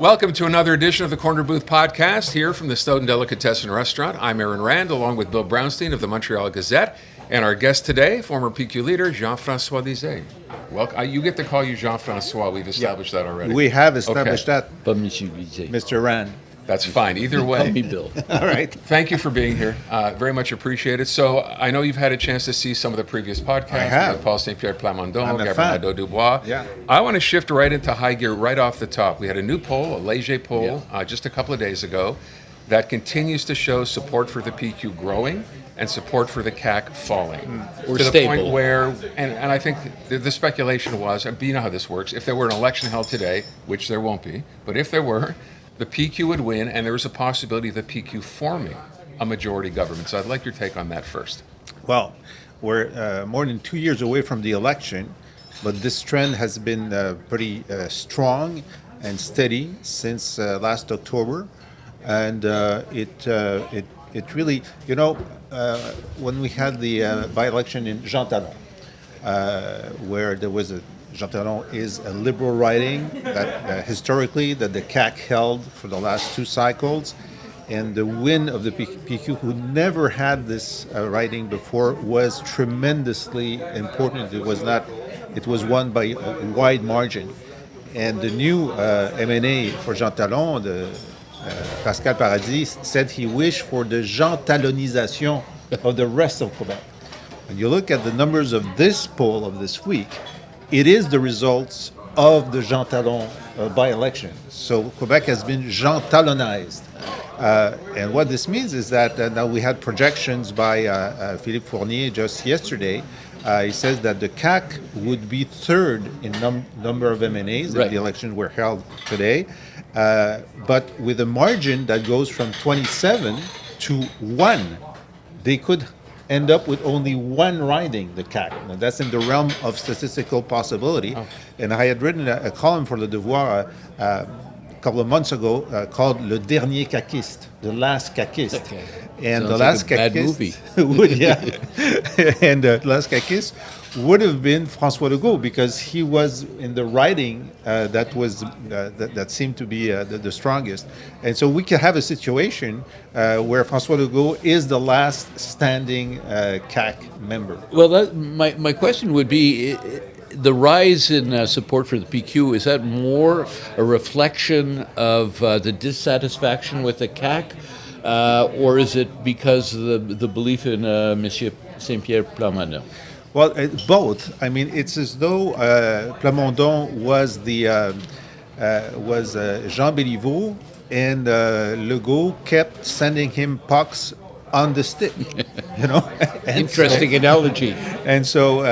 Welcome to another edition of the Corner Booth Podcast here from the Stoughton Delicatessen Restaurant. I'm Aaron Rand, along with Bill Brownstein of the Montreal Gazette, and our guest today, former PQ leader Jean-François Lisée. Welcome. You get to call you Jean-François. We've established that already. We have established that. Pas Monsieur Lisée. Mr. Rand. That's fine. Either way. Call me Bill. All right. Thank you for being here. Very much appreciated. So I know you've had a chance to see some of the previous podcasts. I have. Paul St. Pierre Plamondon, I'm a Gabriel fan. Nadeau-Dubois. Yeah. I want to shift right into high gear right off the top. We had a new poll, a Léger poll, just a couple of days ago that continues to show support for the PQ growing and support for the CAQ falling. Or to the stable. point where, and I think the speculation was, you know how this works, if there were an election held today, which there won't be, but if there were, the PQ would win, and there was a possibility of the PQ forming a majority government. So I'd like your take on that first. Well, we're more than 2 years away from the election, but this trend has been pretty strong and steady since last October. And it really, when we had the by-election in Jean Talon, where there was Jean Talon is a liberal riding that historically that the CAQ held for the last two cycles, and the win of the PQ, who never had this riding before, was tremendously important. It was won by a wide margin, and the new MNA for Jean Talon, Pascal Paradis, said he wished for the Jean Talonisation of the rest of Quebec. When you look at the numbers of this poll of this week, it is the results of the Jean Talon by-election. So Quebec has been Jean Talonized. And what this means is that now we had projections by Philippe Fournier just yesterday. He says that the CAQ would be third in number of MNAs if the elections were held today, but with a margin that goes from 27 to 1. They could end up with only one riding, the CAQ. Now, that's in the realm of statistical possibility. Oh. And I had written a column for Le Devoir a couple of months ago called Le Dernier CAQiste, the last CAQiste. Okay. And Sounds the last like a bad CAQiste movie. and the last CAQiste would have been François Legault, because he was in the riding that seemed to be the strongest. And so we can have a situation where François Legault is the last standing CAQ member. Well, my question would be, the rise in support for the PQ, is that more a reflection of the dissatisfaction with the CAQ, or is it because of the belief in Monsieur St. Pierre Plamondon? Well, both. I mean, it's as though Plamondon was Jean Béliveau, and Legault kept sending him pucks on the stick. Interesting analogy. And so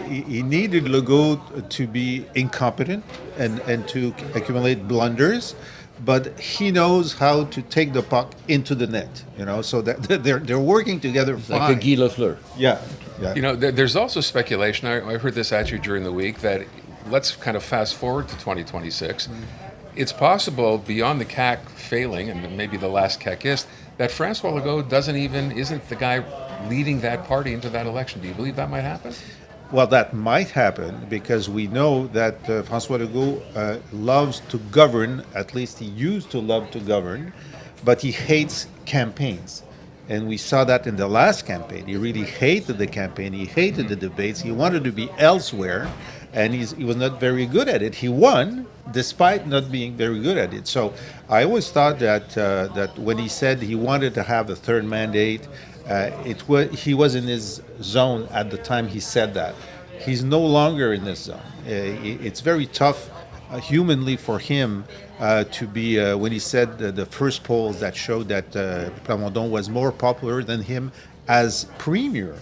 he needed Legault to be incompetent and to accumulate blunders, but he knows how to take the puck into the net. So that they're working together fine. Like a Guy Lafleur. Yeah. There's also speculation, I heard this at you during the week, that let's kind of fast forward to 2026. It's possible, beyond the CAQ failing, and maybe the last CAQist, that François Legault isn't the guy leading that party into that election. Do you believe that might happen? Well, that might happen, because we know that François Legault loves to govern, at least he used to love to govern, but he hates campaigns. And we saw that in the last campaign. He really hated the campaign. He hated the debates. He wanted to be elsewhere, and he was not very good at it. He won, despite not being very good at it. So I always thought that when he said he wanted to have a third mandate, he was in his zone at the time he said that. He's no longer in this zone. It's very tough humanly for him to be, when he said the first polls that showed that Plamondon was more popular than him as premier.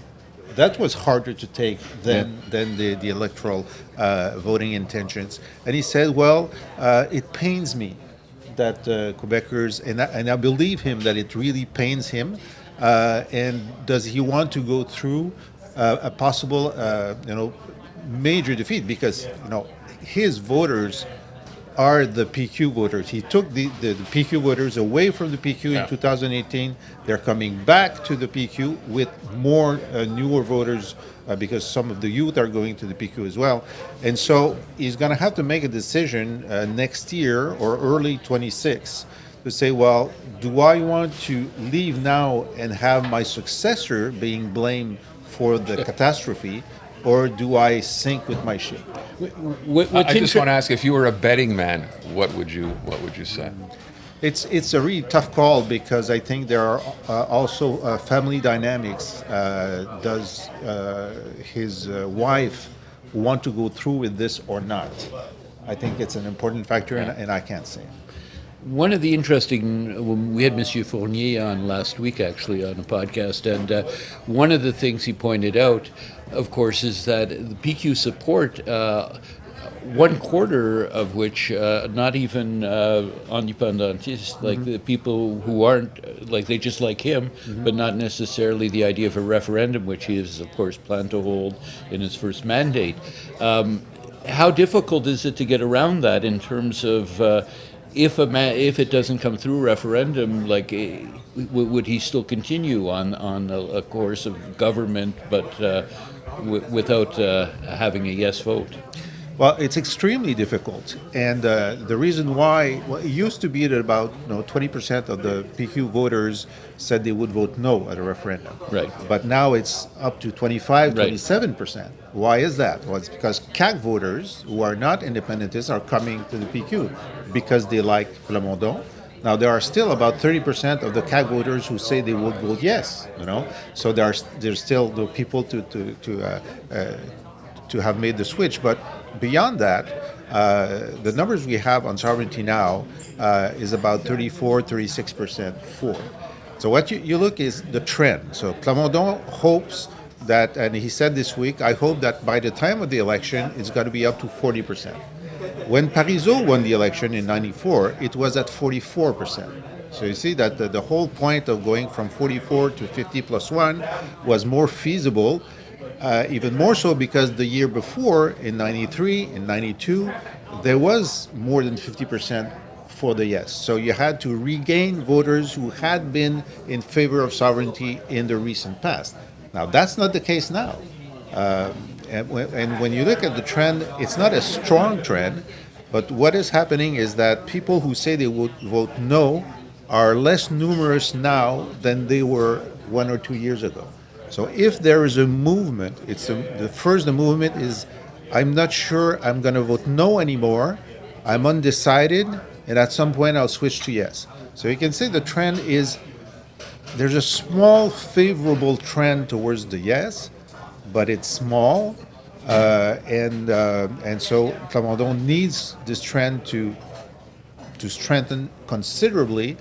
That was harder to take than the electoral voting intentions. And he said, well, it pains me that Quebecers, and I believe him that it really pains him. And does he want to go through a possible, major defeat? Because, his voters are the PQ voters. He took the PQ voters away from the PQ Yeah. in 2018. They're coming back to the PQ with more newer voters because some of the youth are going to the PQ as well. And so he's going to have to make a decision next year or early 26 to say, well, do I want to leave now and have my successor being blamed for the catastrophe, or do I sink with my ship? I just want to ask, if you were a betting man, what would you say? It's a really tough call because I think there are also family dynamics. Does his wife want to go through with this or not? I think it's an important factor, and I can't say. One of the interesting, we had Monsieur Fournier on last week, actually, on a podcast, and one of the things he pointed out, of course, is that the PQ support, one quarter of which, not even independentists, like the people who aren't, like they just like him, but not necessarily the idea of a referendum, which he is, of course, planned to hold in his first mandate. How difficult is it to get around that in terms of if it doesn't come through referendum, like would he still continue on a course of government, but without having a yes vote? Well, it's extremely difficult, and the reason why, well, it used to be that about 20% of the PQ voters said they would vote no at a referendum. Right. But now it's up to 25, Right. 27%. Why is that? Well, it's because CAQ voters who are not independentists are coming to the PQ because they like Plamondon. Now there are still about 30% of the CAQ voters who say they would vote yes. So there's still the people to have made the switch, but beyond that, the numbers we have on sovereignty now is about 34, 36% for. So what you look is the trend. So Plamondon hopes that, and he said this week, I hope that by the time of the election, it's going to be up to 40%. When Parizeau won the election in 94, it was at 44%. So you see that the whole point of going from 44 to 50 plus 1 was more feasible. Even more so because the year before, in 93, in 92, there was more than 50% for the yes. So you had to regain voters who had been in favor of sovereignty in the recent past. Now, that's not the case now. And when you look at the trend, it's not a strong trend, but what is happening is that people who say they would vote no are less numerous now than they were 1 or 2 years ago. So if there is a movement, the movement is, I'm not sure I'm going to vote no anymore. I'm undecided, and at some point I'll switch to yes. So you can say the trend is, there's a small favorable trend towards the yes, but it's small, and so Plamondon needs this trend to strengthen considerably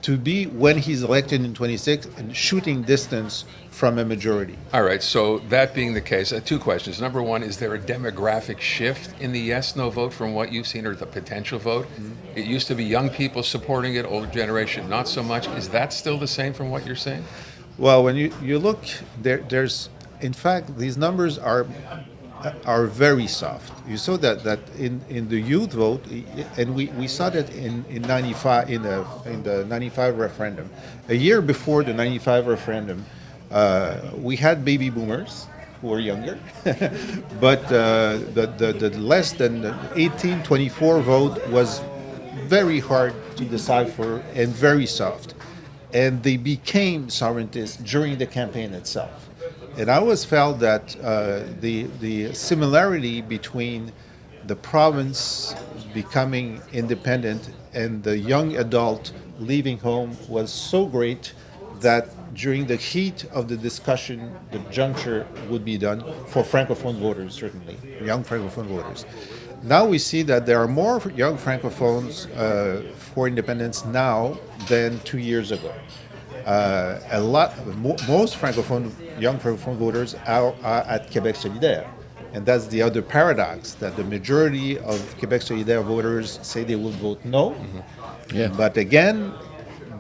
to be, when he's elected in 26, and shooting distance from a majority. All right, so that being the case, two questions. Number one, is there a demographic shift in the yes-no vote from what you've seen, or the potential vote? Mm-hmm. It used to be young people supporting it, older generation not so much. Is that still the same from what you're saying? Well, when you look, there's, in fact, these numbers are very soft. You saw that in the youth vote, and we saw that in 95 in the 95 referendum. A year before the 95 referendum, we had baby boomers who were younger, but the less than 18-24 vote was very hard to decipher and very soft, and they became sovereigntists during the campaign itself. And I always felt that the similarity between the province becoming independent and the young adult leaving home was so great that during the heat of the discussion, the juncture would be done for Francophone voters, certainly, young Francophone voters. Now we see that there are more young Francophones for independence now than 2 years ago. Most young Francophone voters are at Québec Solidaire. And that's the other paradox, that the majority of Québec Solidaire voters say they will vote no. Mm-hmm. Yeah. But again,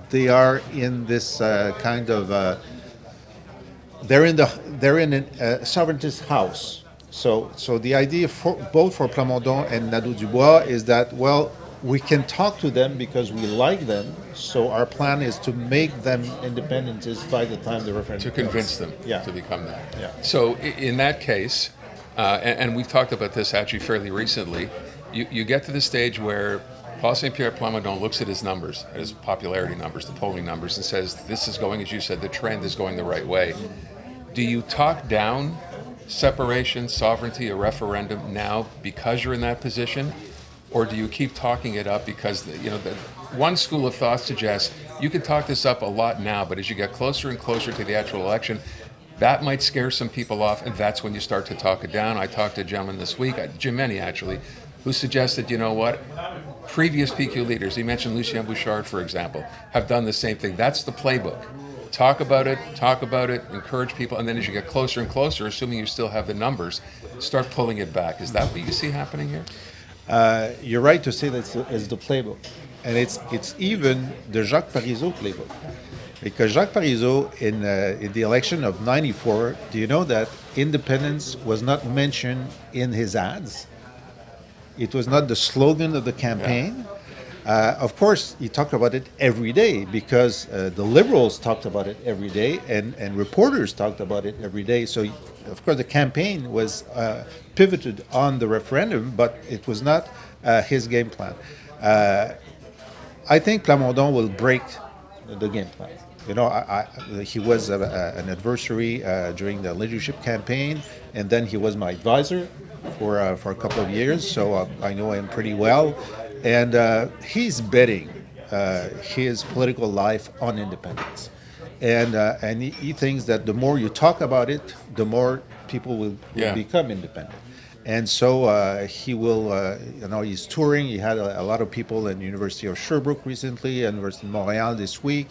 they are in this kind of, they're in a sovereigntist house. So the idea both for Plamondon and Nadeau-Dubois is that, well, we can talk to them because we like them. So our plan is to make them independentists by the time the referendum To convince them Yeah. to become that. Yeah. So in that case, and we've talked about this actually fairly recently, you get to the stage where Paul St. Pierre Plamondon looks at his numbers, at his popularity numbers, the polling numbers, and says, this is going, as you said, the trend is going the right way. Do you talk down separation, sovereignty, a referendum now because you're in that position? Or do you keep talking it up because, one school of thought suggests you can talk this up a lot now, but as you get closer and closer to the actual election, that might scare some people off, and that's when you start to talk it down. I talked to a gentleman this week, Jim Many actually, who suggested, you know what, previous PQ leaders, he mentioned Lucien Bouchard, for example, have done the same thing. That's the playbook. Talk about it, encourage people, and then as you get closer and closer, assuming you still have the numbers, start pulling it back. Is that what you see happening here? You're right to say that it's the playbook. And it's even the Jacques Parizeau playbook. Because Jacques Parizeau, in the election of '94, do you know that independence was not mentioned in his ads? It was not the slogan of the campaign. Of course, he talked about it every day because the liberals talked about it every day and reporters talked about it every day. So, of course, the campaign was pivoted on the referendum, but it was not his game plan. I think Plamondon will break the game plan. He was an adversary during the leadership campaign, and then he was my advisor for a couple of years, so I know him pretty well. And he's betting his political life on independence. And he thinks that the more you talk about it, the more people will become independent. And so he will, he's touring. He had a lot of people in the University of Sherbrooke recently, and University of Montreal this week.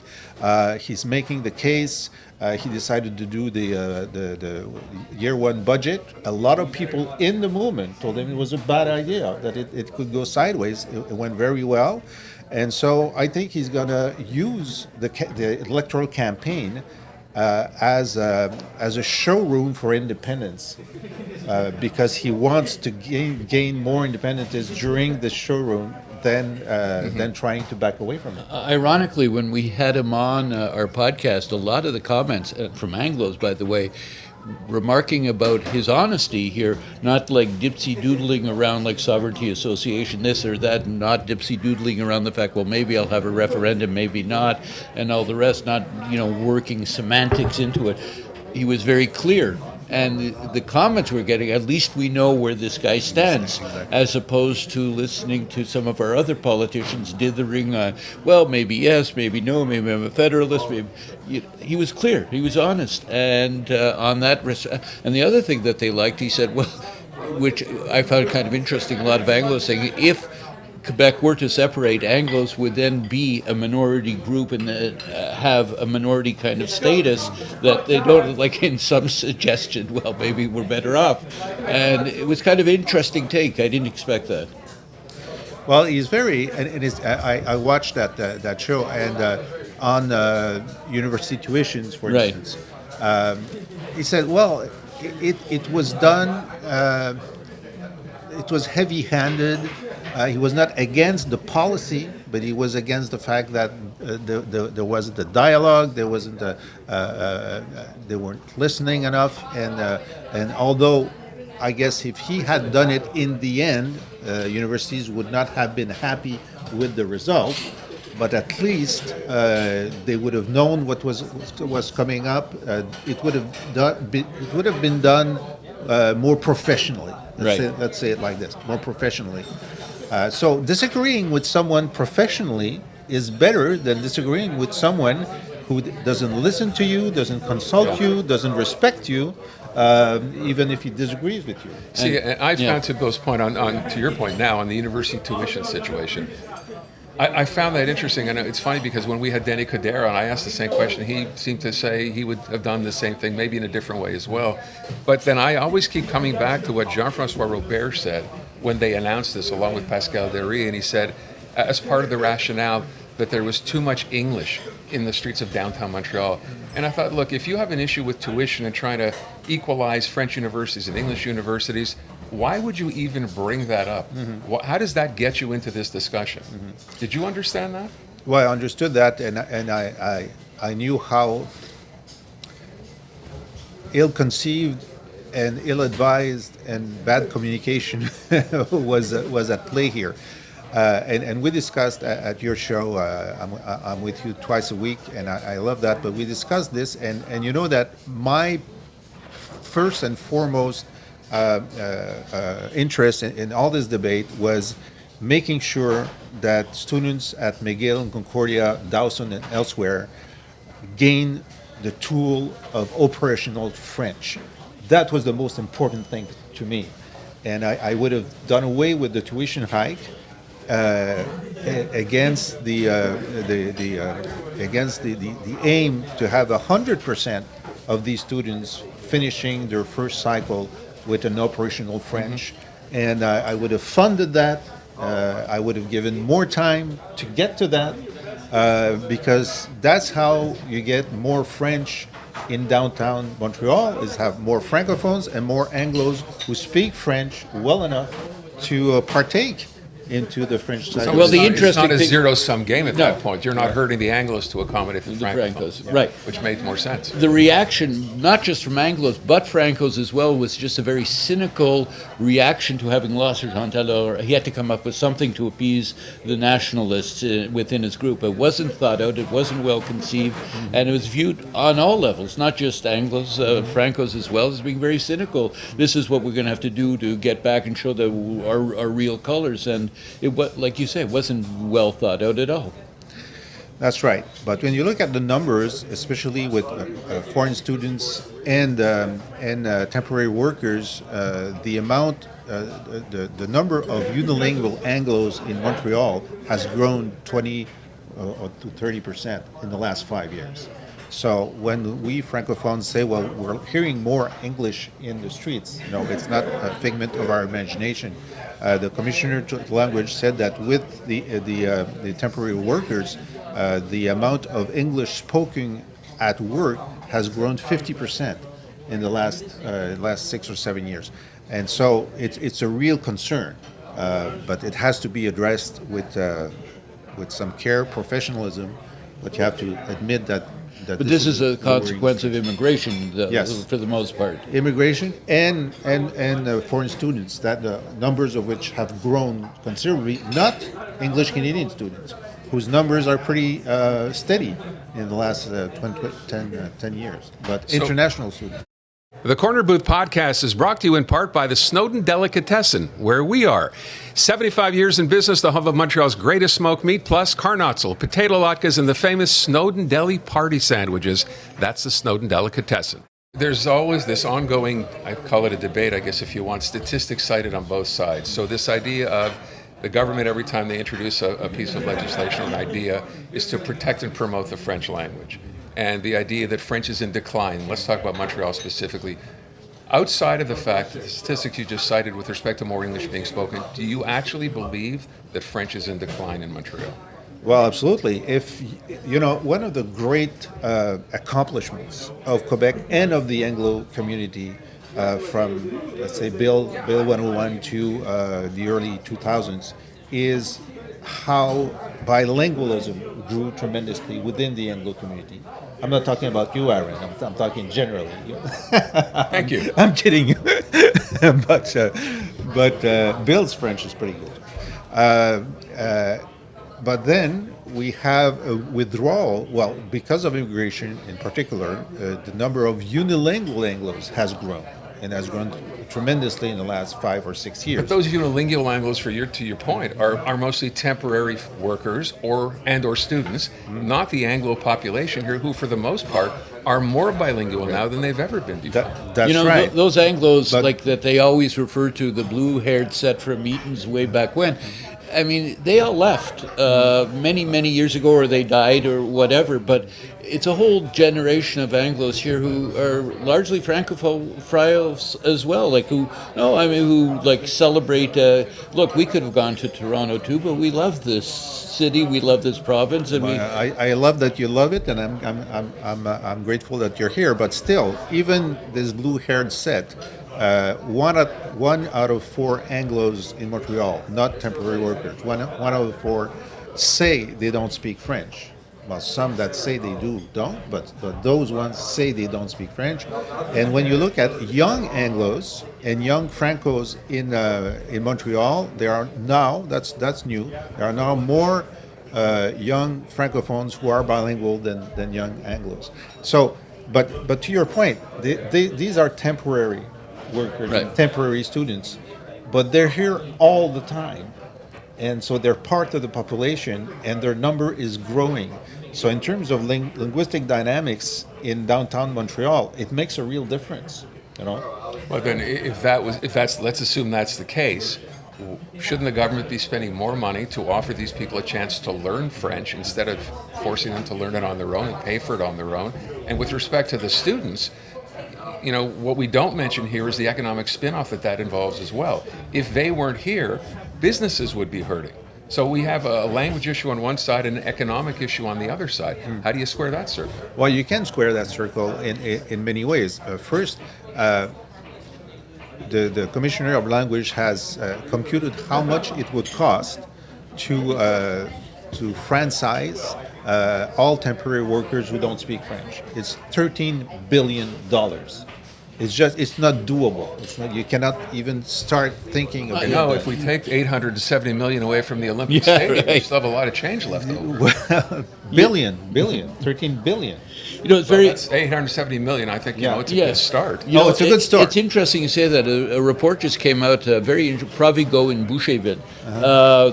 He's making the case. He decided to do the year one budget. A lot of people in the movement told him it was a bad idea, that it could go sideways. It went very well. And so I think he's going to use the electoral campaign as a showroom for independence, because he wants to gain more independence during the showroom than trying to back away from it. Ironically, when we had him on our podcast, a lot of the comments from Anglos, by the way, remarking about his honesty here, not like dipsy-doodling around like Sovereignty Association, this or that, and not dipsy-doodling around the fact, well, maybe I'll have a referendum, maybe not, and all the rest, not, working semantics into it. He was very clear. And the comments we're getting, at least we know where this guy stands, as opposed to listening to some of our other politicians dithering on, well, maybe yes, maybe no, maybe I'm a federalist. Maybe. He was clear, he was honest. And on that, and the other thing that they liked, he said, well, which I found kind of interesting, a lot of Anglos saying, if Quebec were to separate, Anglos would then be a minority group and have a minority kind of status that they don't, like in some suggestion, well, maybe we're better off. And it was kind of an interesting take. I didn't expect that. Well, he's very, and it is. I watched that show, and on university tuitions, for instance, he said, well, it was done. It was heavy-handed. He was not against the policy, but he was against the fact that there wasn't a dialogue, there wasn't they weren't listening enough, and although I guess if he had done it in the end, universities would not have been happy with the result, but at least they would have known what was coming up. It would have been done more professionally. Let's say it like this, more professionally. So disagreeing with someone professionally is better than disagreeing with someone who doesn't listen to you, doesn't consult you, doesn't respect you, even if he disagrees with you. See, and I found, to Bill's point, on to your point now, on the university tuition situation, I found that interesting, and it's funny because when we had Denny Coderre on, I asked the same question. He seemed to say he would have done the same thing, maybe in a different way as well. But then I always keep coming back to what Jean-François Robert said when they announced this, along with Pascal Derry, and he said, as part of the rationale, that there was too much English in the streets of downtown Montreal. And I thought, look, if you have an issue with tuition and trying to equalize French universities and English universities, why would you even bring that up? How does that get you into this discussion? Did you understand that? Well, I understood that, and I knew how ill-conceived and ill-advised and bad communication was at play here. And we discussed at your show. I'm with you twice a week, and I love that. But we discussed this, and you know that my first and foremost interest in all this debate was making sure that students at McGill and Concordia, Dawson, and elsewhere gain the tool of operational French. That was the most important thing to me. And I would have done away with the tuition hike against the aim to have 100% of these students finishing their first cycle with an operational French. And I would have funded that. I would have given more time to get to that because that's how you get more French in downtown Montreal, is have more Francophones and more Anglos who speak French well enough to partake into the French side. So Well, the it's interesting not a thing- zero-sum game at that No. point. You're not hurting the Anglos to accommodate the Francos, right. which made more sense. The reaction, not just from Anglos, but Francos as well, was just a very cynical reaction to having lost Jean. He had to come up with something to appease the nationalists within his group. It wasn't thought out, it wasn't well conceived, and it was viewed on all levels, not just Anglos, Francos as well, as being very cynical. This is what we're going to have to do to get back and show our real colors. And it was, like you say, it wasn't well thought out at all. That's right. But when you look at the numbers, especially with foreign students and temporary workers, the amount, the number of unilingual Anglos in Montreal has grown 20 or to 30% in the last 5 years. So when we Francophones say, well, we're hearing more English in the streets, no, it's not a figment of our imagination. The Commissioner to Language said that with the temporary workers, the amount of English spoken at work has grown 50% in the last 6 or 7 years, and so it's a real concern, but it has to be addressed with some care, professionalism. But you have to admit that. But this is a consequence of immigration, Yes. for the most part. Immigration and foreign students, that the numbers of which have grown considerably, not English Canadian students, whose numbers are pretty steady in the last 10 years, but So- international students. The Corner Booth podcast is brought to you in part by the Snowden Delicatessen, where we are. 75 years in business, the hub of Montreal's greatest smoked meat, plus carnotzel, potato latkes, and the famous Snowden Deli party sandwiches. That's the Snowden Delicatessen. There's always this ongoing, I call it a debate, I guess, if you want, statistics cited on both sides. So this idea of the government, every time they introduce a piece of legislation, an idea, is to protect and promote the French language. And the idea that French is in decline. Let's talk about Montreal specifically. Outside of the fact that the statistics you just cited with respect to more English being spoken, do you actually believe that French is in decline in Montreal? Well, absolutely. If you know, one of the great accomplishments of Quebec and of the Anglo community from, let's say, Bill 101 to the early 2000s is how bilingualism grew tremendously within the Anglo community. I'm not talking about you, Aaron. I'm talking generally. Thank you. I'm kidding you. but Bill's French is pretty good. But then we have a withdrawal. Well, because of immigration in particular, the number of unilingual Anglos has grown, and has grown tremendously in the last 5 or 6 years. But those unilingual Anglos, to your point, are mostly temporary workers or students, not the Anglo population here, who for the most part are more bilingual now than they've ever been before. That's You know, right. those Anglos, But- like that they always refer to, the blue-haired set from Eaton's way back when, I mean, they all left many, many years ago, or they died, or whatever. But it's a whole generation of Anglos here who are largely Francophiles as well. Like who like celebrate. Look, we could have gone to Toronto too, but we love this city, we love this province, and I love that you love it, and I'm grateful that you're here. But still, even this blue-haired set, one out of four Anglos in Montreal, not temporary workers, one out of four say they don't speak French. Well, some that say they don't, but those ones say they don't speak French. And when you look at young Anglos and young Francos in Montreal, there are now, that's new, there are now more young Francophones who are bilingual than young Anglos. So, but to your point, these are temporary workers, Right. temporary students, but they're here all the time. And so they're part of the population, and their number is growing. So in terms of linguistic dynamics in downtown Montreal, it makes a real difference. You know. Well, then, if that's, let's assume that's the case, shouldn't the government be spending more money to offer these people a chance to learn French instead of forcing them to learn it on their own and pay for it on their own? And with respect to the students, what we don't mention here is the economic spin-off that involves as well. If they weren't here, businesses would be hurting. So we have a language issue on one side and an economic issue on the other side. How do you square that circle? Well, you can square that circle in many ways. First, the Commissioner of Language has computed how much it would cost to franchise all temporary workers who don't speak French. It's $13 billion. It's not doable. You cannot even start thinking about it. No, if we take 870 million away from the Olympic Stadium, we still have a lot of change left over. Billion, 13 billion. It's very. That's 870 million. I think it's a Yeah. good start. It's a good start. It's interesting you say that. A report just came out, Provigo in Boucherville.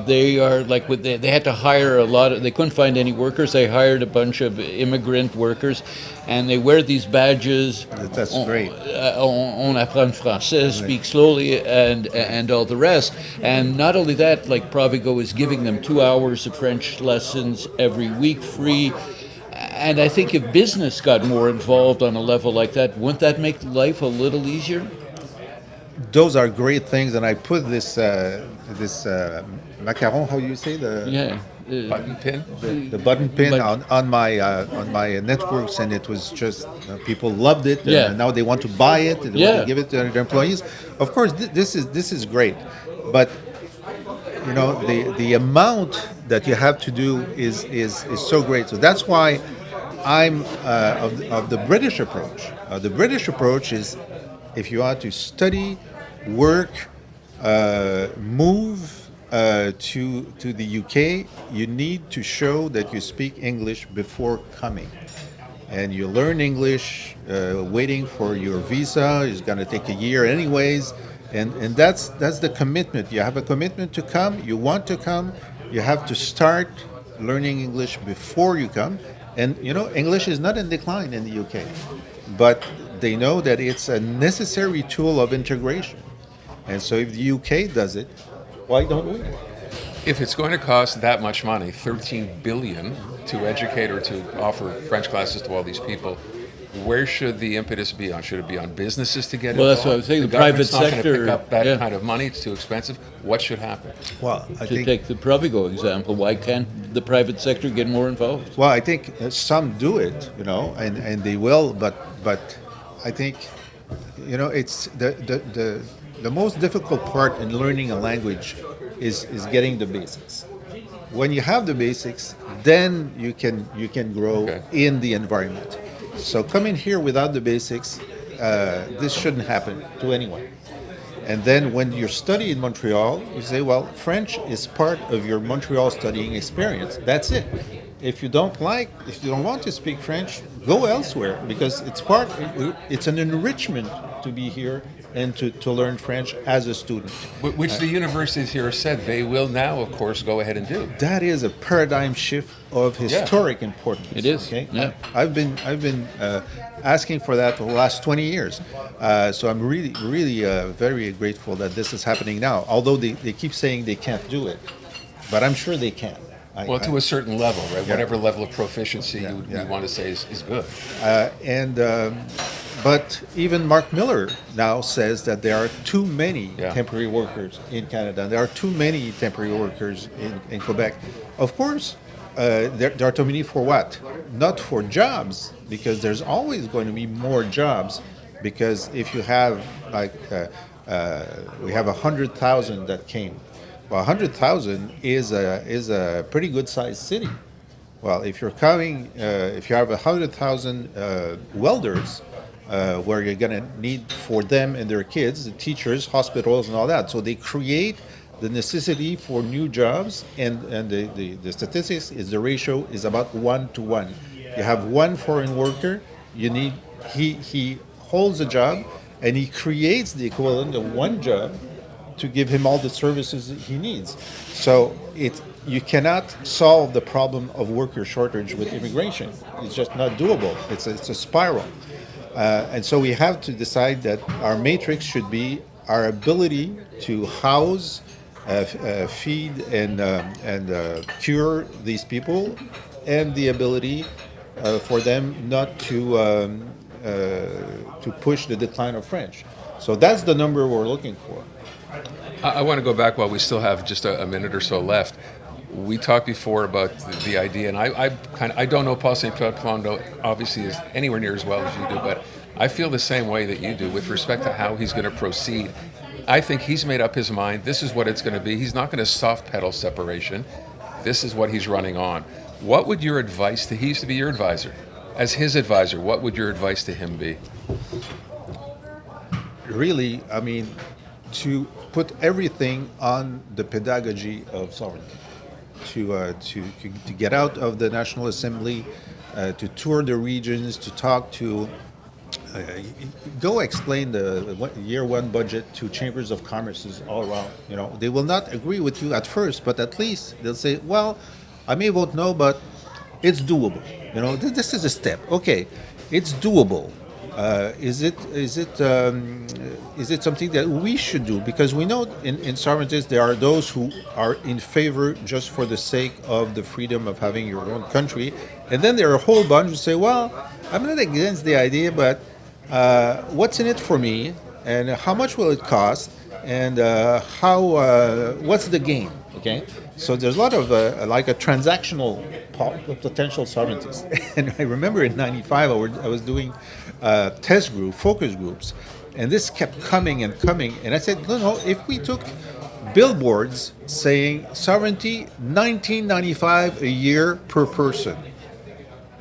They are like they had to hire a lot of. They couldn't find any workers. They hired a bunch of immigrant workers, and they wear these badges. That's great. On apprend français, speak slowly, and all the rest. And not only that, like Provigo is giving them 2 hours of French lessons every week, free. And I think if business got more involved on a level like that, wouldn't that make life a little easier? Those are great things, and I put this macaron. How you say Button pin. the button pin on my networks, and it was just people loved it. Yeah. And now they want to buy it. They want to give it to their employees. Of course, this is great, but the amount that you have to do is so great. So that's why I'm of the British approach. The British approach is if you want to study, work, move to the UK, you need to show that you speak English before coming. And you learn English waiting for your visa. It's going to take a year anyways. And that's the commitment. You have a commitment to come. You want to come. You have to start learning English before you come. And English is not in decline in the UK, but they know that it's a necessary tool of integration. And so if the UK does it, why don't we? If it's going to cost that much money, 13 billion, to educate or to offer French classes to all these people, where should the impetus be on? Should it be on businesses to get involved? Well, that's what I was saying. The private government's not going to sector, pick up that kind of money. It's too expensive. What should happen? Well, I To think take the Provigo example, why can't the private sector get more involved? Well, I think some do it, and they will. But I think, it's the most difficult part in learning a language is getting the basics. When you have the basics, then you can grow in the environment. So coming here without the basics, this shouldn't happen to anyone. And then when you study in Montreal, you say, well, French is part of your Montreal studying experience. That's it. If you don't want to speak French, go elsewhere, because it's an enrichment to be here and to learn French as a student. Which the universities here have said they will now, of course, go ahead and do. That is a paradigm shift of historic importance. It is. Okay? Yeah. I've been asking for that for the last 20 years. So I'm really very grateful that this is happening now. Although they keep saying they can't do it. but I'm sure they can. Well, to a certain level, right? Yeah. Whatever level of proficiency you yeah. want to say is good. But even Mark Miller now says that there are too many Yeah. temporary workers in Canada. There are too many temporary workers in Quebec. Of course, there are too many for what? Not for jobs, because there's always going to be more jobs. Because if you have we have 100,000 that came. Well, 100,000 is a pretty good sized city. Well, if you're coming, if you have 100,000 welders, where you're going to need for them and their kids, the teachers, hospitals, and all that. So they create the necessity for new jobs, and the statistics is the ratio is about 1 to 1. You have one foreign worker, you need he holds a job, and he creates the equivalent of one job to give him all the services that he needs. So you cannot solve the problem of worker shortage with immigration. It's just not doable. It's a spiral. And so we have to decide that our matrix should be our ability to house, feed, and cure these people, and the ability for them not to push the decline of French. So that's the number we're looking for. I want to go back while we still have just a minute or so left. We talked before about the idea, and I don't know Paul St. Pierre Plamondon obviously is anywhere near as well as you do, but I feel the same way that you do with respect to how he's going to proceed. I think he's made up his mind. This is what it's going to be. He's not going to soft pedal separation. This is what he's running on. What would your advice to, he used to be your advisor, as his advisor, what would your advice to him be? Really, I mean, to put everything on the pedagogy of sovereignty, to get out of the National Assembly, to tour the regions, to talk to, go explain the year one budget to chambers of commerces all around. You know, they will not agree with you at first, but at least they'll say, well, I may vote no, but it's doable. You know, this is a step. Okay, it's doable. Is it something that we should do? Because we know in sovereignties there are those who are in favor just for the sake of the freedom of having your own country, and then there are a whole bunch who say, well, I'm not against the idea, but what's in it for me, and how much will it cost, and what's the gain? Okay, so there's a lot of like a transactional potential sovereignties. And I remember in '95 I was doing test group, focus groups, and this kept coming and coming. And I said, no, if we took billboards saying sovereignty $19.95 a year per person,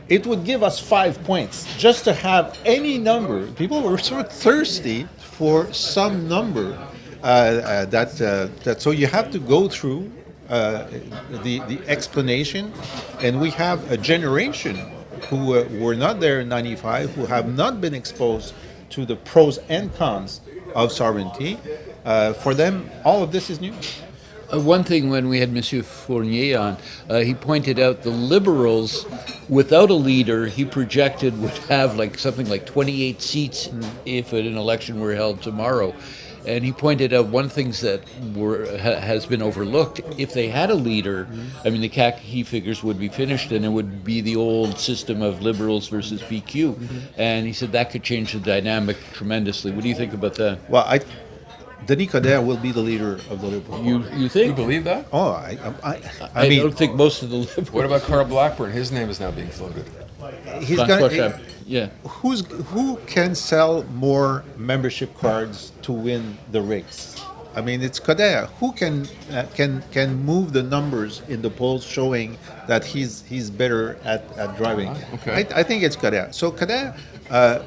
it would give us 5 points just to have any number. People were sort of thirsty for some number. So you have to go through the explanation, and we have a generation who were not there in '95, who have not been exposed to the pros and cons of sovereignty. For them, all of this is new. One thing, when we had Monsieur Fournier on, he pointed out the Liberals, without a leader, he projected would have something like 28 seats if an election were held tomorrow. And he pointed out one thing that has been overlooked. If they had a leader, I mean, the CAQ, he figures, would be finished, and it would be the old system of Liberals versus PQ. And he said that could change the dynamic tremendously. What do you think about that? Well, Denis Coderre will be the leader of the Liberal Party. You think? You believe that? Oh, I mean, don't think most of the Liberals. What about Carl Blackburn? His name is now being floated. he's gonna. Yeah. Who can sell more membership cards to win the race? I mean, it's Coderre. Who can move the numbers in the polls showing that he's better at driving? Okay. I think it's Coderre. So Coderre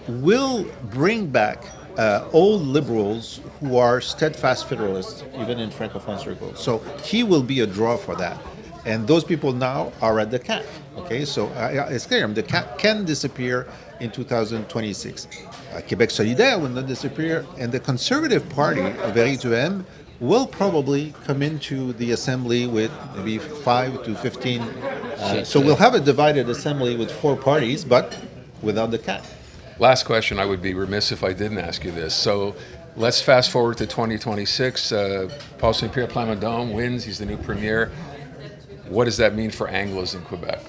will bring back old liberals who are steadfast federalists, even in Francophone circles. So he will be a draw for that. And those people now are at the CAQ. Okay, so it's clear. The CAQ can disappear in 2026. Québec solidaire will not disappear, and the Conservative Party of Éric Duhaime will probably come into the assembly with maybe 5 to 15. So we'll have a divided assembly with 4 parties, but without the CAQ. Last question. I would be remiss if I didn't ask you this. So let's fast forward to 2026. Paul St. Pierre Plamondon wins. He's the new premier. what does that mean for Anglos in Quebec?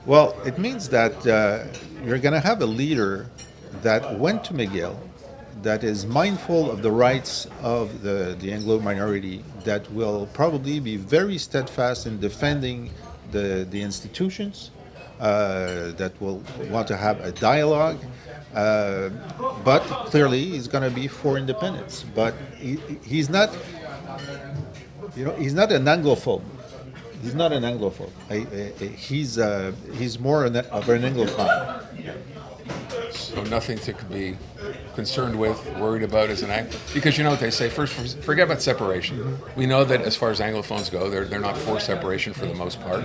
Well, it means that you're going to have a leader that went to McGill, that is mindful of the rights of the Anglo minority, that will probably be very steadfast in defending the institutions, that will want to have a dialogue. But clearly, he's going to be for independence. But he's not, he's not an Anglophobe. He's not an Anglophobe. He's more of an Anglophile. So nothing to be concerned with, worried about as an Anglo. Because you know what they say, first, forget about separation. We know that as far as Anglophones go, they're not for separation for the most part.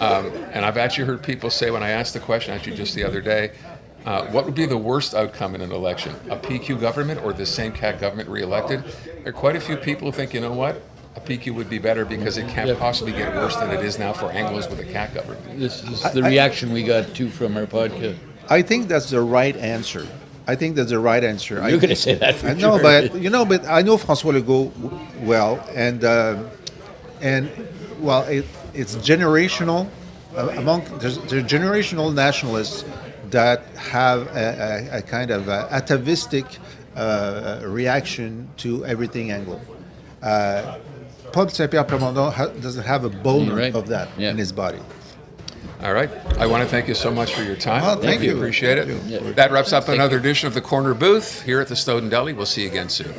And I've actually heard people say, when I asked the question, actually just the other day, what would be the worst outcome in an election? A PQ government or the same CAQ government re-elected? There are quite a few people who think, you know what? A PQ would be better because it can't possibly get worse than it is now for Anglos with a CAQ government. This is the reaction we got too from our podcast. I think that's the right answer. You're going to say that for I know, sure. but I know François Legault well, and well, it's generational. There's generational nationalists that have a kind of atavistic reaction to everything Anglo. Paul Saint-Pierre Plamondon doesn't have a boner of that in his body. All right. I want to thank you so much for your time. Well, thank you. Appreciate it. That wraps up another edition of the Corner Booth here at the Snowden Deli. We'll see you again soon.